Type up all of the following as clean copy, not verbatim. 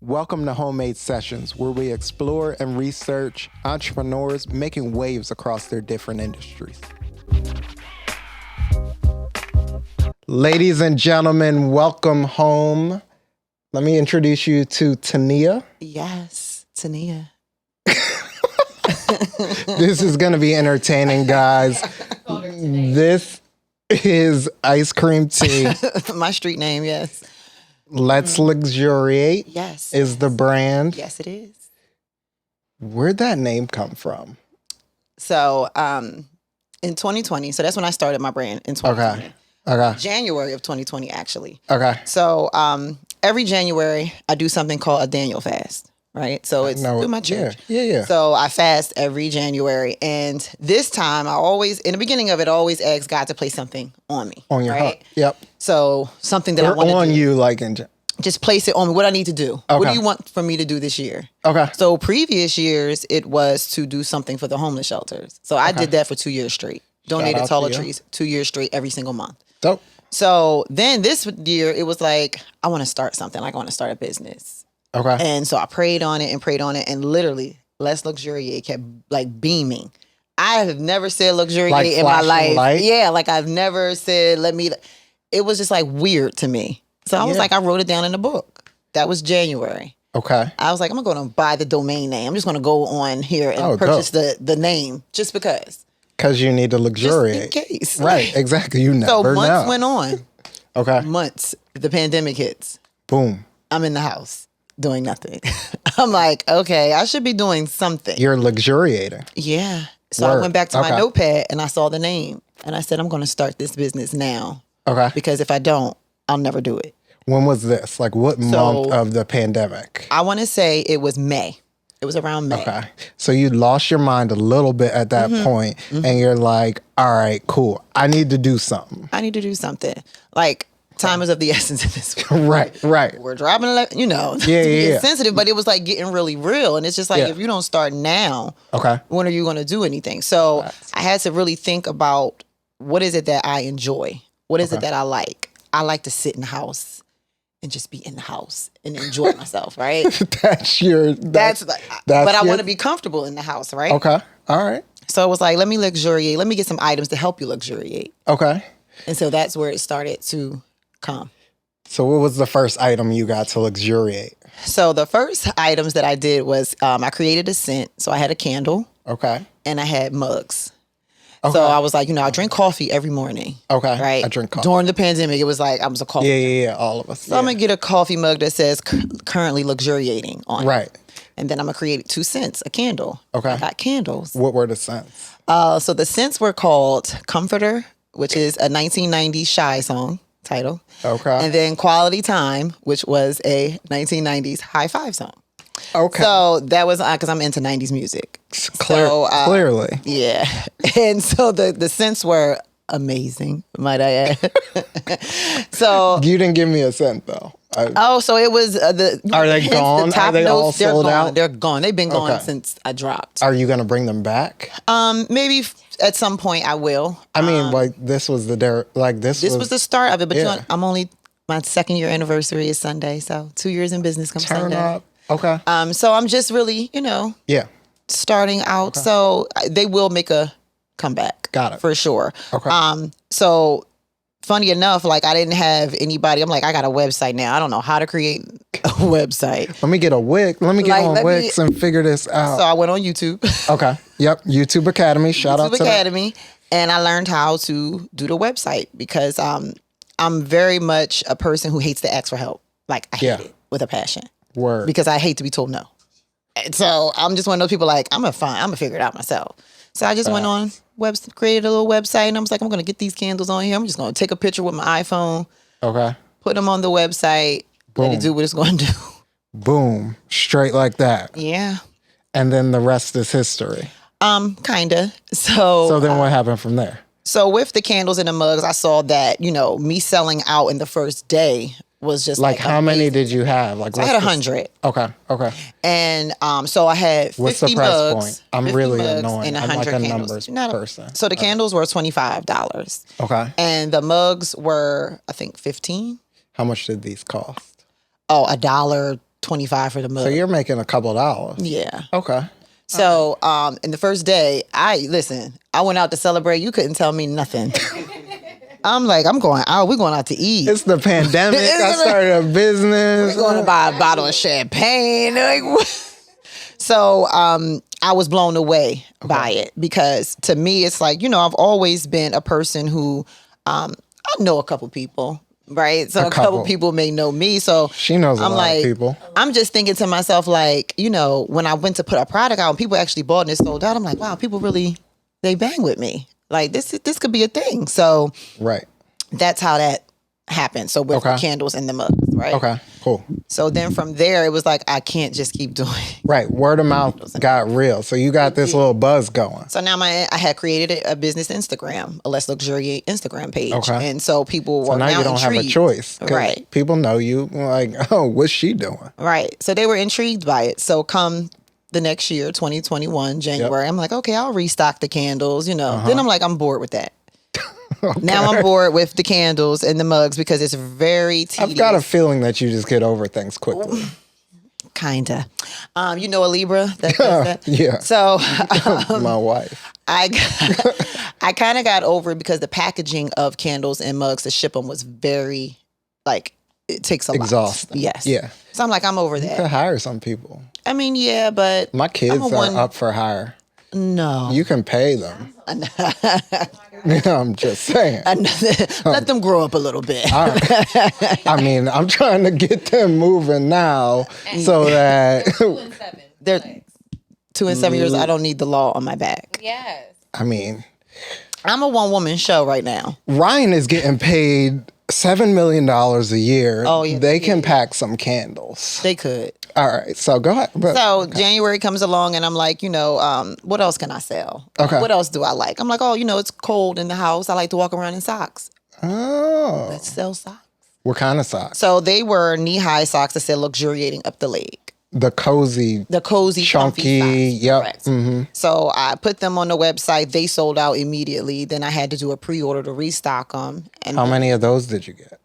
Welcome to Homemade Sessions, where we explore and research entrepreneurs making waves across their different industries. Ladies and gentlemen, welcome home. Let me introduce you to Tanea. Yes, Tanea. This is going to be entertaining, guys. This is Ice Cream Tea. My street name, yes. Let's Luxuriate. Yes. Is the brand. Yes, it is. Where'd that name come from? So, in 2020, so that's when I started my brand in 2020. Okay. January of 2020, actually. Okay. So, every January, I do something called a Daniel fast, right? So it's through my church. Yeah. So I fast every January. And this time, I always, in the beginning of it, I always ask God to place something on me. On your right? heart. Yep. So something that I want to do. on you, like in... Just place it on me. What I need to do. Okay. What do you want for me to do this year? Okay. So previous years, it was to do something for the homeless shelters. So I did that for 2 years straight. Donated toiletries 2 years straight every single month. Dope. So then this year, it was like, I want to start something. Like I want to start a business. Okay. And so I prayed on it. And literally, Let's Luxuriate kept like beaming. I have never said luxuriate Like in my life. light? Yeah, like I've never said, it was just like weird to me. So I was like, I wrote it down in a book. That was January. Okay. I was like, I'm going to buy the domain name. I'm just going to go on here and purchase the name just because. Because you need to luxuriate. Just in case. Right, exactly. You never So know. months went on. Okay. Months. The pandemic hits. Boom. I'm in the house doing nothing. I'm like, okay, I should be doing something. You're luxuriating. Yeah. So I went back to my notepad and I saw the name. And I said, I'm going to start this business now. Okay. Because if I don't, I'll never do it. When was this? Like what month of the pandemic? I want to say it was May. It was around May. Okay. So you lost your mind a little bit at that point, and you're like, all right, cool. I need to do something. I need to do something. Like, time is of the essence in this world. Right. We're driving, Yeah. It's sensitive, but it was like getting really real. And it's just like, Yeah. if you don't start now, Okay. when are you going to do anything? So I had to really think about what is it that I enjoy? What is it that I like? I like to sit in the house and just be in the house and enjoy myself, right? But I want to be comfortable in the house, right? Okay. All right. So it was like, let me luxuriate. Let me get some items to help you luxuriate. Okay. And so that's where it started to come. So what was the first item you got to luxuriate? So the first items that I did was I created a scent. So I had a candle. Okay. And I had mugs. Okay. So I was like, I drink coffee every morning. Okay. Right? I drink coffee. During the pandemic, it was like I was a coffee. Yeah. All of us. So I'm going to get a coffee mug that says currently luxuriating on it. Right. And then I'm going to create 2 scents, a candle. Okay. I got candles. What were the scents? So the scents were called Comforter, which is a 1990s Shy song title. Okay. And then Quality Time, which was a 1990s High Five song. Okay. So that was because I'm into 90s music. Clearly. Yeah. And so the scents were amazing, might I add. So you didn't give me a scent though. So it was the. Are they gone? The top Are they all notes, they're sold gone. out? They're gone. They've been gone since I dropped. Are you gonna bring them back? Maybe at some point I will. I mean, this was This was the start of it, but yeah. I'm only my 2nd year anniversary is Sunday, so 2 years in business comes Turn Sunday. up. Okay. So I'm just really, yeah, starting out. Okay. So they will make a comeback. Got it. For sure. Okay. So funny enough, like I didn't have anybody. I'm like, I got a website now. I don't know how to create a website. Let me get a Wix. Let me get on Wix and figure this out. So I went on YouTube. Okay. Yep. YouTube Academy. Shout out to YouTube Academy. And I learned how to do the website because I'm very much a person who hates to ask for help. Like I hate it with a passion. Word. Because I hate to be told no. And so I'm just one of those people like, I'm gonna figure it out myself. So I just went on created a little website and I was like, I'm gonna get these candles on here. I'm just gonna take a picture with my iPhone. Okay. Put them on the website. Boom. Let it do what it's gonna do. Boom. Straight like that. Yeah. And then the rest is history. Kinda. So then what happened from there? So with the candles and the mugs, I saw that, me selling out in the first day was just like how many did you have? Like so I had 100. Okay. And so I had 50 What's the price mugs, point? I'm really mugs annoying. and I'm 100 like a candles. numbers person. So the candles were $25. Okay. And the mugs were, I think, $15. How much did these cost? Oh, $1.25 $25 for the mug. So you're making a couple $. Yeah. Okay. So, in the first day, I went out to celebrate. You couldn't tell me nothing. I'm like, I'm going out. We're going out to eat. It's the pandemic. I started a business. We're going to buy a bottle of champagne. Like, so, I was blown away by it because to me, it's like, I've always been a person who, I know a couple people. Right. So a couple people may know me. So she knows a lot of people. I'm just thinking to myself, like, when I went to put a product out and people actually bought and it sold out, I'm like, wow, people really, they bang with me. Like this could be a thing. So that's how that happened. So with the candles and the mugs, right? Okay, cool. So then from there, it was like, I can't just keep doing. Right. Word of mouth got real. So you got this little buzz going. So now I had created a business Instagram, a Let's Luxuriate Instagram page. Okay. And so people were now you don't intrigued. Have a choice. Right. People know you like, oh, what's she doing? Right. So they were intrigued by it. So come the next year, 2021, January, I'm like, okay, I'll restock the candles, Then I'm like, I'm bored with that. Okay. Now I'm bored with the candles and the mugs because it's very tedious. I've got a feeling that you just get over things quickly. Kinda. A Libra that does that? Yeah. So my wife. I kind of got over it because the packaging of candles and mugs to ship them was very, it takes a lot. Exhausting. Yes. Yeah. So I'm like, I'm over that. You could hire some people. I mean, yeah, but my kids are up for hire. No. You can pay them. I'm just saying. Let them grow up a little bit. I mean, I'm trying to get them moving now so that... 2 and 7. They're 2 and 7 years. I don't need the law on my back. Yes. I mean... I'm a one-woman show right now. Ryan is getting paid $7 million a year. Oh, yeah. They can pack some candles. They could. All right, so go ahead. January comes along and I'm like, what else can I sell? Okay. What else do I like? I'm like, it's cold in the house. I like to walk around in socks. Oh. Let's sell socks. What kind of socks? So they were knee-high socks that said luxuriating up the leg. The cozy, chunky, yep. Mm-hmm. So I put them on the website. They sold out immediately. Then I had to do a pre-order to restock them. And how many of those did you get?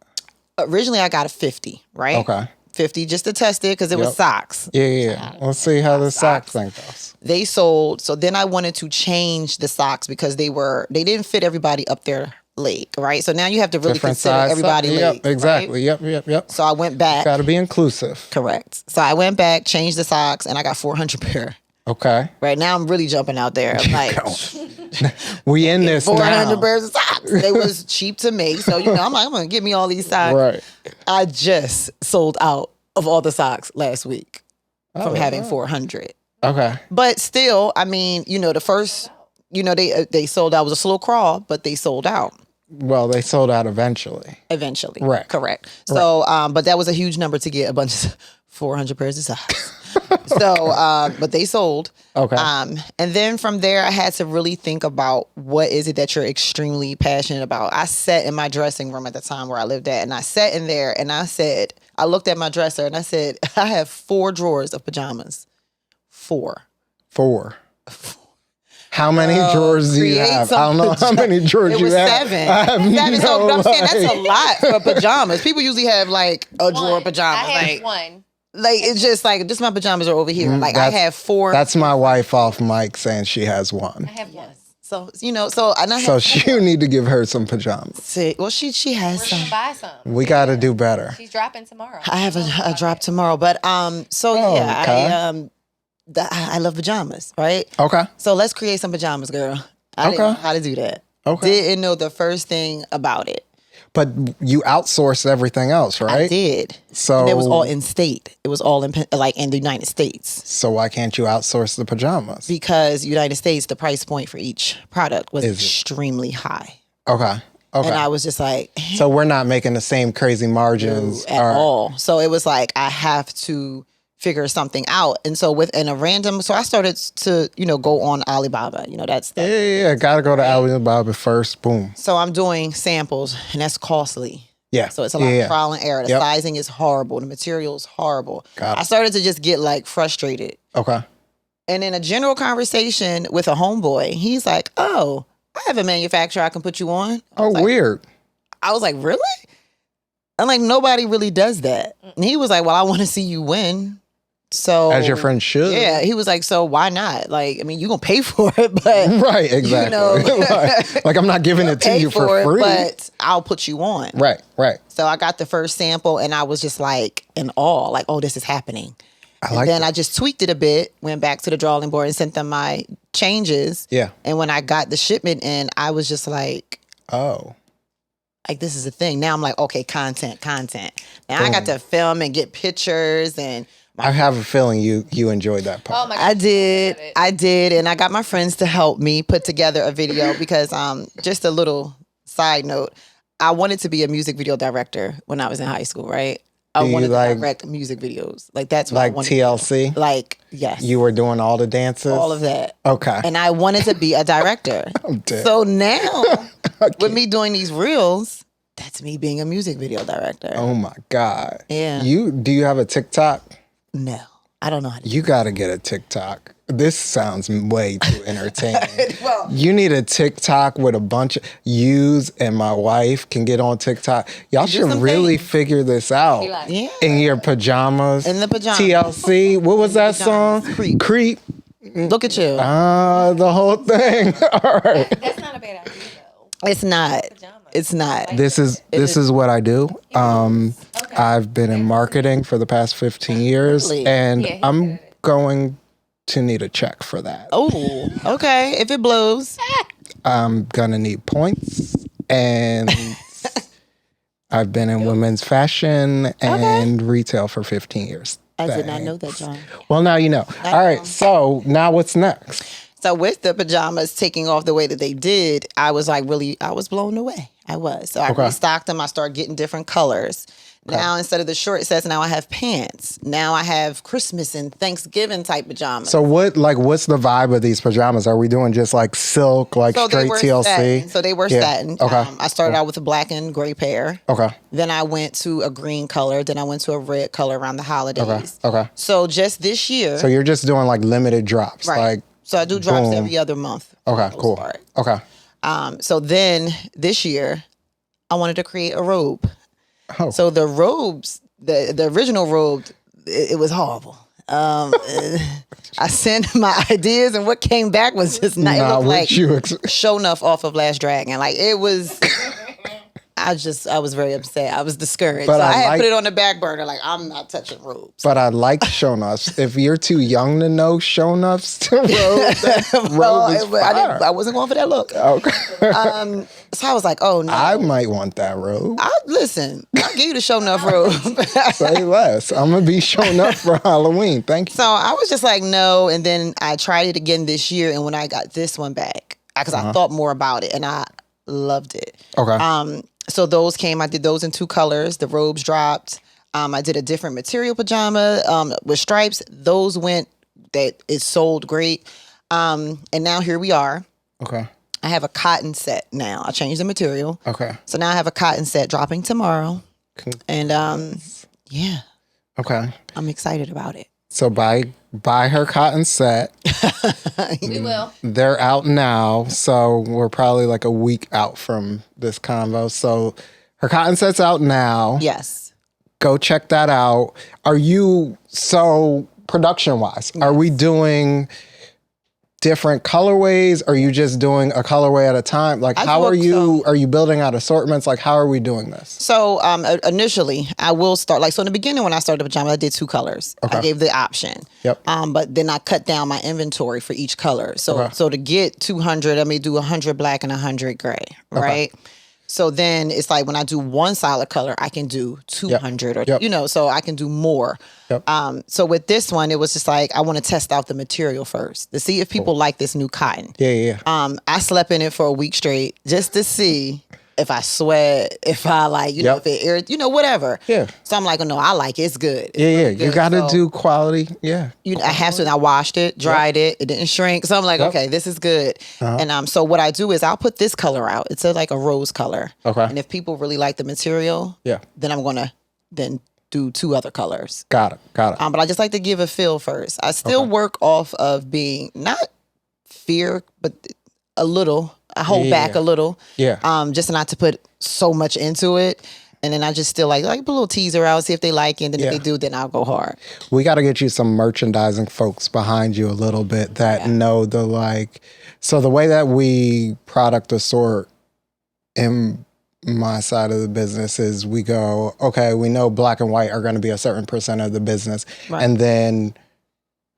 Originally, I got a 50, right? Okay. 50 just to test it because it was socks. Yeah. Let's see how the socks thing goes. They sold. So then I wanted to change the socks because they didn't fit everybody up their leg, right? So now you have to really consider everybody leg. Exactly. Right? Yep. So I went back. Got to be inclusive. Correct. So I went back, changed the socks, and I got 400 pair. Okay. Right now I'm really jumping out there. I'm like, we in this 400 now. pairs of socks. They was cheap to make. So, I'm like, I'm going to get me all these socks. Right. I just sold out of all the socks last week from having 400. Okay. But still, I mean, the first, they sold out. It was a slow crawl, but they sold out. Well, they sold out eventually. Eventually. Right. Correct. So, but that was a huge number to get a bunch of 400 pairs of socks. So, but they sold. Okay. And then from there, I had to really think about what is it that you're extremely passionate about. I sat in my dressing room at the time where I lived at, and I sat in there and I looked at my dresser and I said, I have 4 drawers of pajamas. 4. How many drawers do you have? I don't know how many drawers you have. It was 7. I have 7. So I'm saying that's a lot for pajamas. People usually have a drawer of pajamas. I have 1. It's just just my pajamas are over here. I have 4. That's my wife off mic saying she has 1. I have 1. So and I have you need to give her some pajamas. See, well, she has some. We're gonna buy some. We got to do better. She's dropping tomorrow. I have a drop tomorrow, but I love pajamas, right? Okay. So let's create some pajamas, girl. I didn't know how to do that. Okay. Didn't know the first thing about it. But you outsourced everything else, right? I did. So and it was all in state. It was all in the United States. So why can't you outsource the pajamas? Because United States, the price point for each product was extremely high. Okay. And I was just like, so we're not making the same crazy margins at all. So it was like I have to figure something out. And so so I started to, go on Alibaba. That's yeah. Gotta go to Alibaba first. Boom. So I'm doing samples and that's costly. Yeah. So it's a lot of trial and error. The sizing is horrible. The material is horrible. I started to just get frustrated. Okay. And in a general conversation with a homeboy, he's like, oh, I have a manufacturer I can put you on. Weird. I was like, really? I'm like, nobody really does that. And he was like, well, I want to see you win. So As your friend should. Yeah. He was like, so why not? Like, I mean, you're going to pay for it, but. Right, exactly. You know, like, I'm not giving it to you for free. But I'll put you on. Right. So I got the first sample and I was just like in awe, like, oh, this is happening. Then I just tweaked it a bit, went back to the drawing board and sent them my changes. Yeah. And when I got the shipment in, I was just like, oh. Like, this is a thing. Now I'm like, okay, content. Now I got to film and get pictures and. I have a feeling you enjoyed that part. Oh my God. I did. And I got my friends to help me put together a video because just a little side note, I wanted to be a music video director when I was in high school, right? I wanted to direct music videos. Like, that's what I wanted TLC? to do. Like, yes. You were doing all the dances? All of that. Okay. And I wanted to be a director. I'm dead. So now, with me doing these reels, that's me being a music video director. Oh my God. Yeah. Do you have a TikTok? No, I don't know how to. You got to get a TikTok. This sounds way too entertaining. Well, you need a TikTok with a bunch of yous, and my wife can get on TikTok. Y'all should really figure this out. Yeah. In your pajamas. In the pajamas. TLC. What was that song? Creep. Look at you. The whole thing. All right. That's not a bad idea, though. It's not. Pajamas. It's not. This is what I do. I've been in marketing for the past 15 years, Really? and Yeah, I'm going to need a check for that. Oh, okay. If it blows. I'm gonna need points, and I've been in women's fashion and retail for 15 years. I did not know that, John. Well, now you know. All right, so now what's next? So with the pajamas taking off the way that they did, I was like I was blown away. I was. So I restocked them. I started getting different colors. Now, instead of the short sets, now I have pants. Now I have Christmas and Thanksgiving type pajamas. So what's the vibe of these pajamas? Are we doing just like silk, like straight TLC? Satin. So they were satin. Okay. I started out with a black and gray pair. Okay. Then I went to a green color. Then I went to a red color around the holidays. Okay. So just this year. So you're just doing like limited drops. Right. Like, so I do drops boom. every other month. Okay, cool. Part. Okay. So then this year, I wanted to create a robe. Oh. So the robes, the original robe, it was horrible. I sent my ideas, and what came back was just not. It looked like Show Enough off of Last Dragon. Like, it was. I was very upset. I was discouraged. But so I had put it on the back burner. Like, I'm not touching robes. But I like show-nuffs. If you're too young to know show-nuffs to robe, that robe is fire. I wasn't going for that look. Okay. So I was like, oh no. I might want that robe. Listen, I'll give you the Show Enough robe. Say less. I'm going to be showing up for Halloween. Thank you. So I was just like, no. And then I tried it again this year. And when I got this one back, because I thought more about it and I loved it. Okay. So those came. I did those in 2 colors. The robes dropped. I did a different material pajama with stripes. Those went. It sold great. And now here we are. Okay. I have a cotton set now. I changed the material. Okay. So now I have a cotton set dropping tomorrow. And yeah. Okay. I'm excited about it. So buy her cotton set. We will. They're out now, so we're probably like a week out from this convo. So her cotton set's out now. Yes. Go check that out. Production-wise, are we doing different colorways? Are you just doing a colorway at a time? Like, how are you building out assortments? Like, how are we doing this? So initially, I will start, in the beginning when I started the pajama, I did 2 colors. Okay. I gave the option. Yep. But then I cut down my inventory for each color. So to get 200, I may do 100 black and 100 gray, right? So then it's like when I do one solid color, I can do 200 so I can do more. Yep. So with this one, it was just like, I want to test out the material first to see if people like this new cotton. Yeah. I slept in it for a week straight just to see if I sweat, if I if it irritates, whatever. Yeah. So I'm like, oh no, I like it. It's good. It's really good. You got to do quality. Yeah. I have to. I washed it, dried it. It didn't shrink. So I'm like, okay, this is good. And so what I do is I'll put this color out. It's a rose color. Okay. And if people really like the material, then I'm gonna do 2 other colors. Got it. But I just like to give a feel first. I still work off of being not fear, but a little. I hold back a little. Yeah. Just not to put so much into it. And then I just still like put a little teaser out, see if they like it. And then Yeah. if they do, then I'll go hard. We got to get you some merchandising folks behind you a little bit that know the like. So the way that we product assort in my side of the business is we go, okay, we know black and white are going to be a certain percent of the business. Right. And then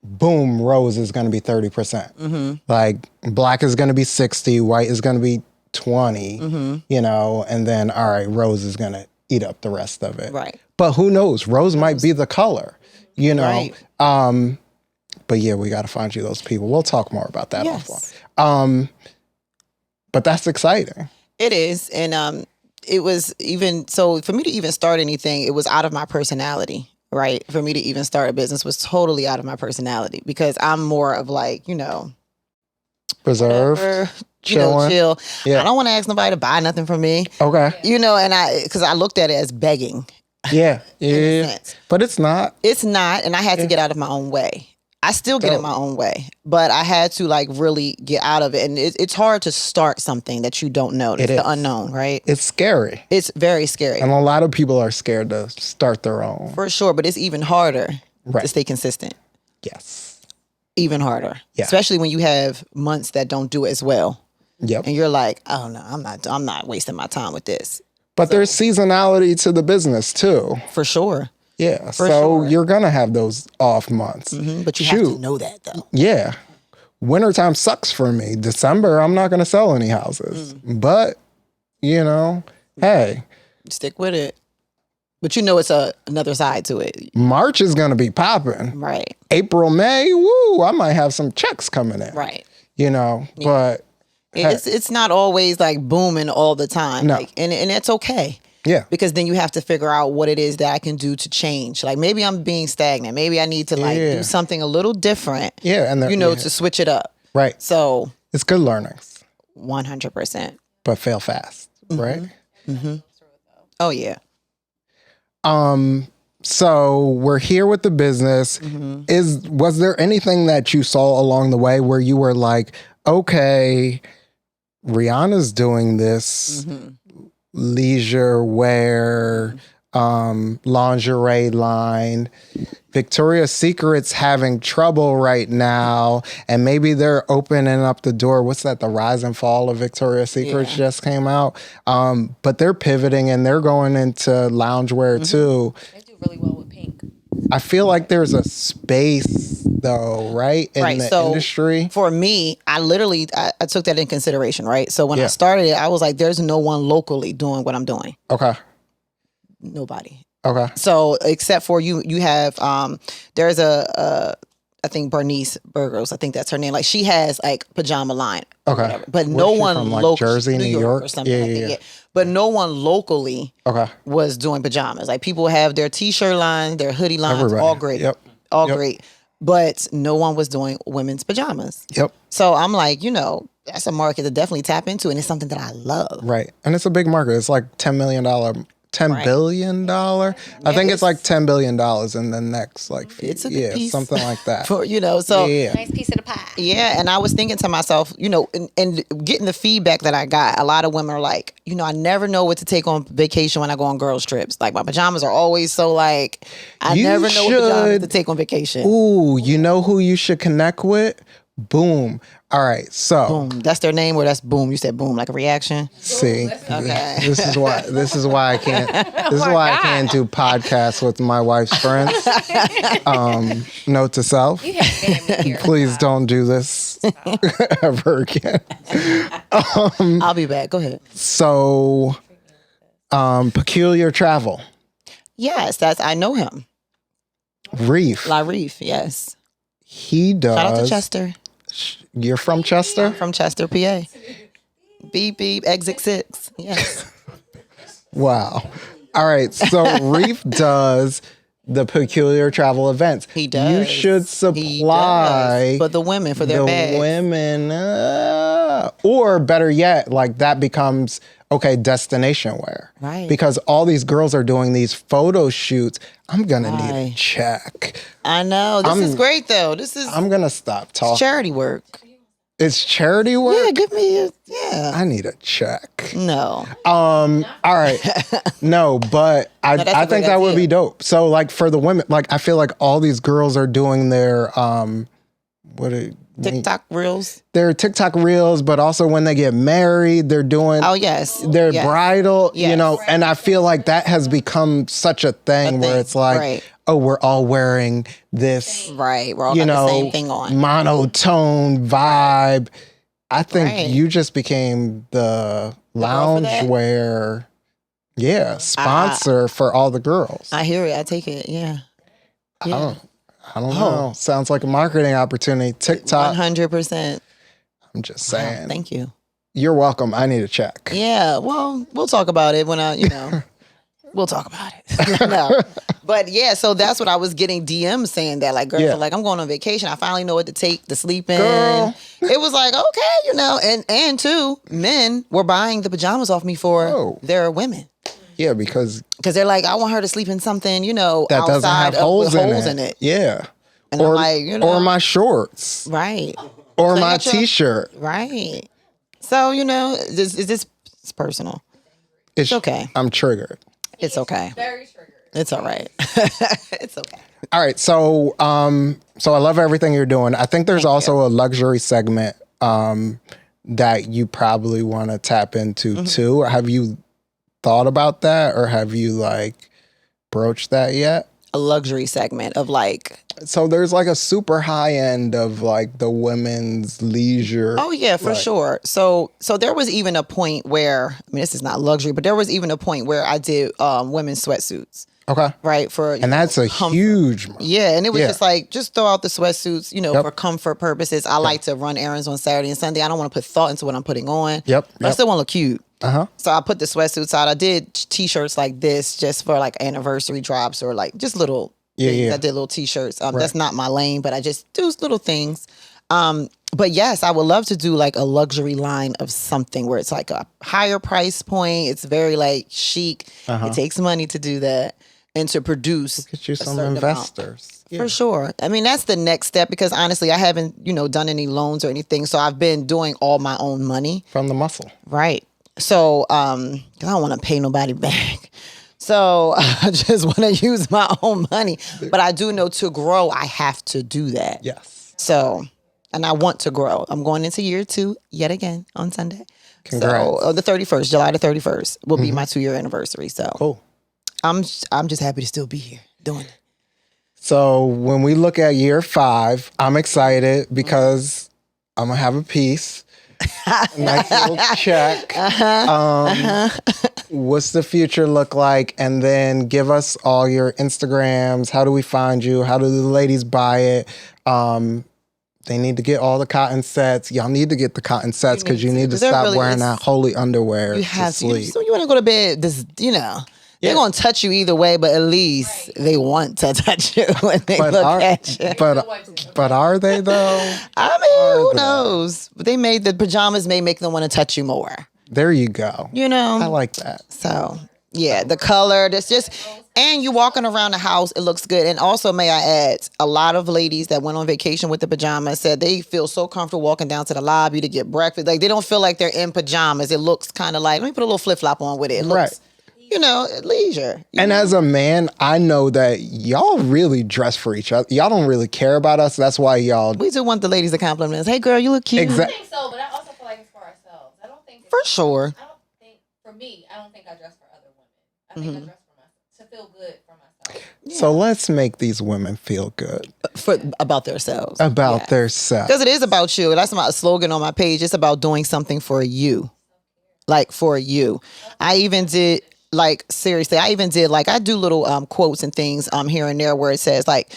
boom, rose is going to be 30%. Like black is going to be 60, white is going to be 20, you know, and then, all right, rose is going to eat up the rest of it. Right. But who knows? Rose might be the color, you know. Right. But yeah, we got to find you those people. We'll talk more about that Yes. offline. But that's exciting. It is. And it was even, so for me to even start anything, it was out of my personality, right? For me to even start a business was totally out of my personality because I'm more of like, you know, Preserve, whatever, chilling. chill. Yeah. I don't want to ask nobody to buy nothing from me, Okay. you know, and because I looked at it as begging. Yeah. a Yeah. sense. But it's not. It's not, and I had to get out of my own way. I still get in my own way, but I had to like really get out of it. And it's hard to start something that you don't know. It's the unknown, right? It's scary. It's very scary. And a lot of people are scared to start their own. For sure, but it's even harder Right. to stay consistent. Yes. Even harder. Yeah. Especially when you have months that don't do it as well. Yep. And you're like, oh no, I'm not wasting my time with this. But there's seasonality to the business too. For sure. Yeah. For so sure. you're going to have those off months. But you have to know that though. Yeah. Wintertime sucks for me. December, I'm not going to sell any houses. But, you know, hey, Stick with it. But you know it's another side to it. March is going to be popping. Right. April, May, woo, I might have some checks coming in. Right. You know, but It's not always like booming all the time. No. Like, and it's okay. yeah. Because then you have to figure out what it is that I can do to change. Like maybe I'm being stagnant. Maybe I need to like do something a little different. Yeah. And you know, to switch it up. right. So It's good learnings, 100%. but fail fast. Right. Oh yeah. So we're here with the business. Was there anything that you saw along the way where you were like, okay, Rihanna's doing this leisure wear, lingerie line. Victoria's Secret's having trouble right now, and maybe they're opening up the door. What's that? The rise and fall of Victoria's Secret just came out. But they're pivoting and they're going into loungewear too. They do really well with pink. I feel like there's a space though, right? In the industry. For me, I took that in consideration, right? So when I started it, I was like, there's no one locally doing what I'm doing. Okay. Nobody. Okay. So except for you have there's I think Bernice Burgos, I think that's her name. Like she has like pajama line. Okay. Whatever. But Where's no she one from, like local, Jersey, New York or something like Yeah. that. Yeah. But no one locally was doing pajamas. Like people have their t-shirt line, their hoodie lines, Everybody. all great. Yep. All great. But no one was doing women's pajamas. Yep. So I'm like, you know, that's a market to definitely tap into, and it's something that I love. Right. And it's a big market. It's like $10 billion. I think it's like $10 billion in the next like it's a good piece. something like that. For, you know, so Nice piece of the pie. yeah, and I was thinking to myself, you know, and getting the feedback that I got, a lot of women are like, you know, I never know what to take on vacation when I go on girls trips. Like my pajamas are always so like, I You never know what pajamas should- to take on vacation. Ooh, you know who you should connect with? Boom. All right. So Boom. That's their name, or that's boom. You said boom, like a reaction. see, Okay. this is why I can't I can't do podcasts with my wife's friends. Note to self. You have damn near Please don't do this ever again. I'll be back. Go ahead. So peculiar travel. Yes, I know him. Reef. La Reef, yes. He does. Shout out to Chester. You're from Chester? From Chester, PA. Beep, beep, exit 6. Yes. Wow. All right. So Reef does the peculiar travel events. He does. You should supply But the women for their the bags. women, or better yet, like that becomes destination wear, Right. Because all these girls are doing these photo shoots. I'm gonna need a Right. check. I know. This is great, though. This is I'm gonna stop talking. charity work. It's charity work? Yeah, give me yeah. I need a check. No. All right. No, but that's I a think great that would idea. be dope. So like for the women, like I feel like all these girls are doing their TikTok reels. their TikTok reels, but also when they get married, they're doing Oh yes. their Yes. bridal, you Yes. know, and I feel like that has become such a thing where it's like, right. oh, we're all wearing this, Right. We're all you got know, the same thing on. monotone vibe. I think Right. you just became the girl for that? loungewear, sponsor for all the girls. I hear it. I take it. Yeah. I don't know. Sounds like a marketing opportunity. TikTok. 100%. I'm just saying. Thank you. You're welcome. I need a check. Yeah. Well, we'll talk about it when we'll talk about it. No. But yeah, so that's what I was getting DMs saying that. Like, girls Yeah. are like, I'm going on vacation. I finally know what to take to sleep in. Girl. It was like, okay, and two, men were buying the pajamas off me for their women. Yeah, because Because they're like, I want her to sleep in something, that outside doesn't have with holes in it. Yeah. And Or, I'm like, or my shorts. right. Or So my you got your- t-shirt. Right. So, it's personal. It's okay. I'm triggered. It's okay. Very triggered. It's all right. It's okay. All right. So I love everything you're doing. I think there's also a luxury segment that you probably want to tap into too. Have you thought about that, or have you like broached that yet? A luxury segment of like, So there's like a super high end of like the women's leisure. oh yeah, for sure. So there was even a point where, I mean, this is not luxury, but there was even a point where I did women's sweatsuits, Okay. right? And that's a huge month. Yeah, and it was Yeah. just like, just throw out the sweatsuits, for comfort purposes. I like to run errands on Saturday and Sunday. I don't want to put thought into what I'm putting on. Yep. But I still want to look cute. Uh-huh. So I put the sweatsuits out. I did t-shirts like this just for like anniversary drops or like just little things. Yeah. I did little t-shirts. That's not my lane, but I just do little things. But yes, I would love to do like a luxury line of something where it's like a higher price point. It's very like chic. It takes money to do that and to produce. Get you a some certain investors. amount. For sure. I mean, that's the next step because honestly, I haven't, done any loans or anything. So I've been doing all my own money. From the muscle. Right. So, 'cause I don't want to pay nobody back. So I just want to use my own money. But I do know to grow, I have to do that. Yes. So, and I want to grow. I'm going into year 2 yet again on Sunday. Congrats. So the 31st, July the 31st will be my 2-year anniversary. So Cool. I'm just happy to still be here doing it. So when we look at year 5, I'm excited because I'm gonna have a piece. A nice little check. What's the future look like? And then give us all your Instagrams. How do we find you? How do the ladies buy it? They need to get all the cotton sets. Y'all need to get the cotton sets because you need to There stop really wearing is- that holy underwear You to have to. sleep. So you want to go to bed, they're going to touch you either way, but at least they want to touch you when they look at you. But are they though? I mean, who knows? But the pajamas may make them want to touch you more. There you go. I like that. So, yeah, the color, and you walking around the house, it looks good. And also, may I add, a lot of ladies that went on vacation with the pajamas said they feel so comfortable walking down to the lobby to get breakfast. Like, they don't feel like they're in pajamas. It looks kind of like, let me put a little flip-flop on with it. It looks, leisure. And as a man, I know that y'all really dress for each other. Y'all don't really care about us. That's why y'all... We do want the ladies to compliment us. Hey, girl, you look cute. I Exactly. think so, but I also feel like it's for ourselves. I don't think For sure. I don't think for me. I don't think I dress for other women. I think I dress for myself to feel good for myself. So let's make these women feel good About themselves. about their self. Because it is about you. That's my slogan on my page. It's about doing something for you. Like, for you. I even did... Like, seriously, I do little quotes and things here and there where it says, like,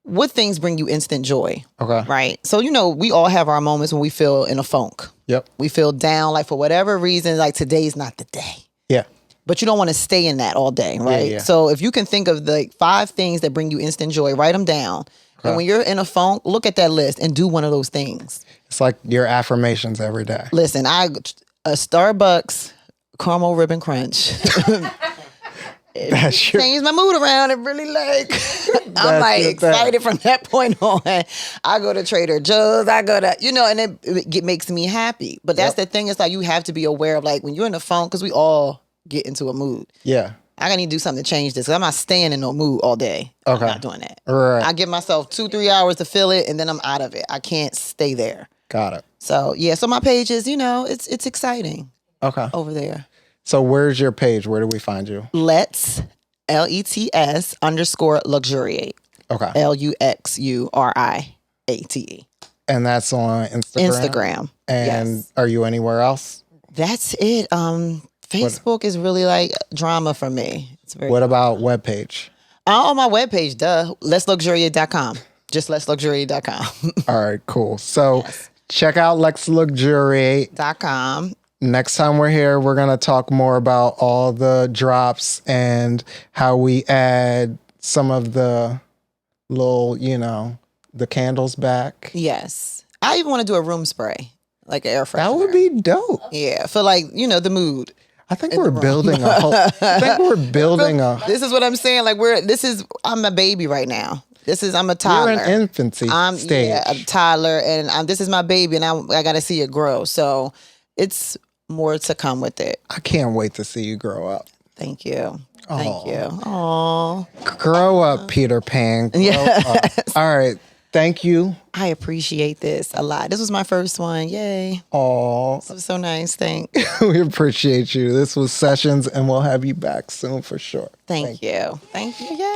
what things bring you instant joy? Okay. Right? So, we all have our moments when we feel in a funk. Yep. We feel down, like, for whatever reason, like, today's not the day. Yeah. But you don't want to stay in that all day, right? Yeah. So if you can think of the 5 things that bring you instant joy, write them down. And when you're in a funk, look at that list and do one of those things. It's like your affirmations every day. Listen, a Starbucks caramel ribbon crunch That's your, change my mood around and really like I'm like excited from that point on. I go to Trader Joe's, I go to, and it makes me happy. But that's the thing, is like you have to be aware of like when you're in the phone, because we all get into a mood. Yeah. I gotta need to do something to change this, because I'm not staying in no mood all day. Okay. I'm not doing that. Right. I give myself 2-3 hours to feel it, and then I'm out of it. I can't stay there. Got it. So yeah, so my page is, it's exciting. Okay. Over there. So where's your page? Where do we find you? Let's LETS _ luxuriate. Okay. LUXURIATE. And that's on Instagram. Instagram. And yes. Are you anywhere else? That's it. Facebook is really like drama for me. It's very. What about webpage? On my webpage, letsluxuriate.com. Just letsluxuriate.com. All right, cool. So check out letsluxuriate.com. Next time we're here, we're going to talk more about all the drops and how we add some of the little, the candles back. Yes. I even want to do a room spray, like an air freshener. That would be dope. Yeah, for like, the mood. I think we're building a whole, This is what I'm saying. Like I'm a baby right now. I'm a toddler. You're in infancy stage. Yeah, a toddler, and this is my baby, and I got to see it grow. So it's more to come with it. I can't wait to see you grow up. Thank you. Thank you. Aww. Grow up, Peter Pan. Grow up. All right. Thank you. I appreciate this a lot. This was my first one. Yay. Aw. This was so nice. Thanks. We appreciate you. This was Sessions, and we'll have you back soon for sure. Thank you. Thank you. Yeah.